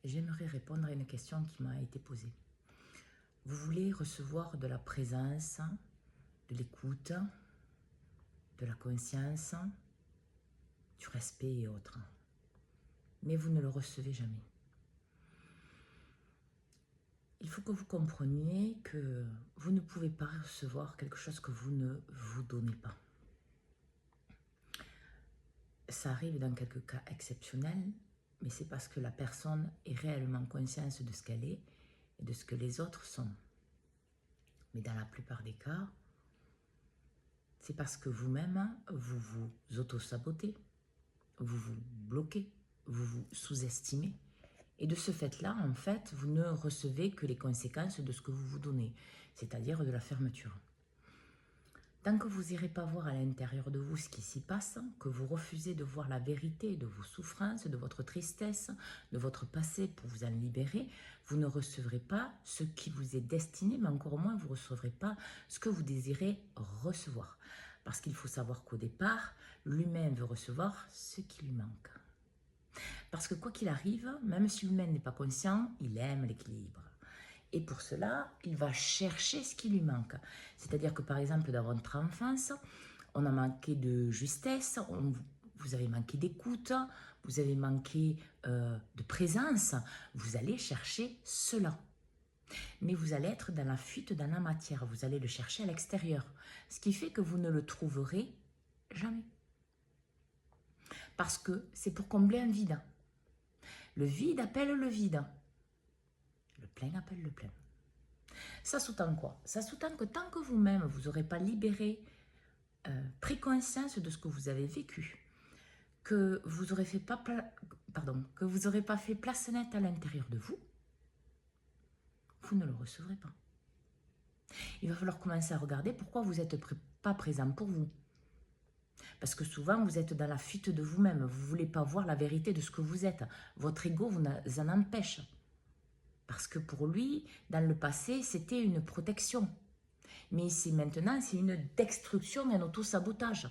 j'aimerais répondre à une question qui m'a été posée. Vous voulez recevoir de la présence, de l'écoute, de la conscience, du respect et autres. Mais vous ne le recevez jamais. Il faut que vous compreniez que vous ne pouvez pas recevoir quelque chose que vous ne vous donnez pas. Ça arrive dans quelques cas exceptionnels, mais c'est parce que la personne est réellement consciente de ce qu'elle est et de ce que les autres sont. Mais dans la plupart des cas, c'est parce que vous-même, vous vous auto-sabotez, vous vous bloquez, vous vous sous-estimez. Et de ce fait-là, en fait, vous ne recevez que les conséquences de ce que vous vous donnez, c'est-à-dire de la fermeture. Tant que vous n'irez pas voir à l'intérieur de vous ce qui s'y passe, que vous refusez de voir la vérité de vos souffrances, de votre tristesse, de votre passé pour vous en libérer, vous ne recevrez pas ce qui vous est destiné, mais encore moins vous ne recevrez pas ce que vous désirez recevoir. Parce qu'il faut savoir qu'au départ, l'humain veut recevoir ce qui lui manque. Parce que quoi qu'il arrive, même si l'humain n'est pas conscient, il aime l'équilibre. Et pour cela, il va chercher ce qui lui manque. C'est-à-dire que par exemple, dans votre enfance, on a manqué de justesse, vous avez manqué d'écoute, vous avez manqué de présence. Vous allez chercher cela. Mais vous allez être dans la fuite, dans la matière. Vous allez le chercher à l'extérieur. Ce qui fait que vous ne le trouverez jamais. Parce que c'est pour combler un vide. Le vide appelle le vide. Le plein appelle le plein. Ça sous-tend quoi? Ça sous-tend que tant que vous-même, vous n'aurez pas libéré, pris conscience de ce que vous avez vécu, que vous n'aurez pas fait place nette à l'intérieur de vous, vous ne le recevrez pas. Il va falloir commencer à regarder pourquoi vous n'êtes pas présent pour vous. Parce que souvent, vous êtes dans la fuite de vous-même. Vous ne voulez pas voir la vérité de ce que vous êtes. Votre ego vous en empêche. Parce que pour lui, dans le passé, c'était une protection. Mais ici, maintenant, c'est une destruction et un auto-sabotage.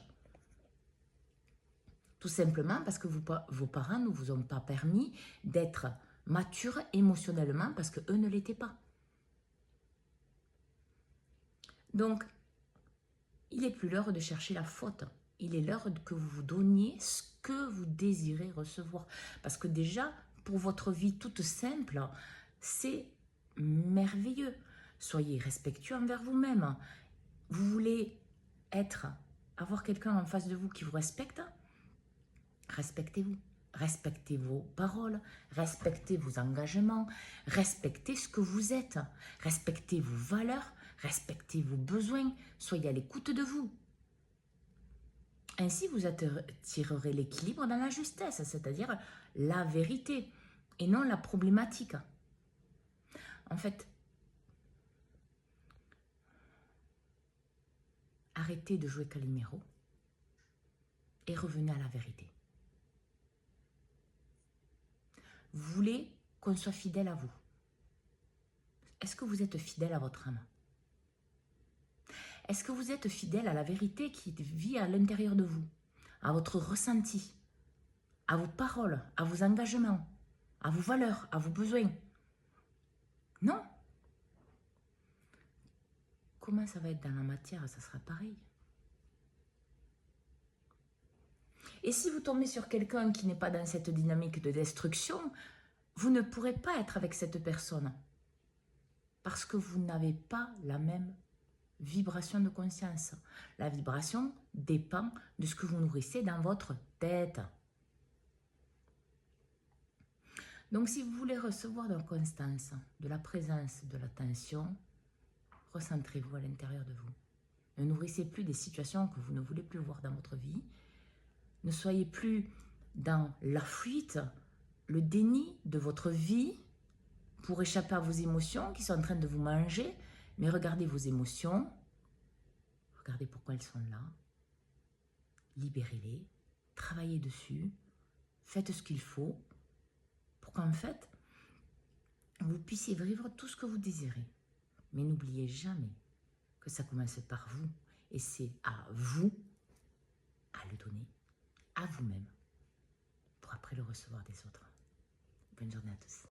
Tout simplement parce que vos parents ne vous ont pas permis d'être mature émotionnellement parce qu'eux ne l'étaient pas. Donc, il n'est plus l'heure de chercher la faute. Il est l'heure que vous vous donniez ce que vous désirez recevoir. Parce que déjà, pour votre vie toute simple, c'est merveilleux. Soyez respectueux envers vous-même. Vous voulez avoir quelqu'un en face de vous qui vous respecte? Respectez-vous. Respectez vos paroles, respectez vos engagements, respectez ce que vous êtes, respectez vos valeurs, respectez vos besoins, soyez à l'écoute de vous. Ainsi, vous attirerez l'équilibre dans la justesse, c'est-à-dire la vérité et non la problématique. En fait, arrêtez de jouer Calimero et revenez à la vérité. Vous voulez qu'on soit fidèle à vous. Est-ce que vous êtes fidèle à votre âme? Est-ce que vous êtes fidèle à la vérité qui vit à l'intérieur de vous, à votre ressenti, à vos paroles, à vos engagements, à vos valeurs, à vos besoins? Non. Comment ça va être dans la matière? Ça sera pareil. Et si vous tombez sur quelqu'un qui n'est pas dans cette dynamique de destruction, vous ne pourrez pas être avec cette personne parce que vous n'avez pas la même vibration de conscience. La vibration dépend de ce que vous nourrissez dans votre tête. Donc, si vous voulez recevoir de la constance, de la présence, de l'attention, recentrez-vous à l'intérieur de vous. Ne nourrissez plus des situations que vous ne voulez plus voir dans votre vie. Ne soyez plus dans la fuite, le déni de votre vie pour échapper à vos émotions qui sont en train de vous manger. Mais regardez vos émotions, regardez pourquoi elles sont là, libérez-les, travaillez dessus, faites ce qu'il faut pour qu'en fait, vous puissiez vivre tout ce que vous désirez. Mais n'oubliez jamais que ça commence par vous et c'est à vous à le donner, à vous-même, pour après le recevoir des autres. Bonne journée à tous.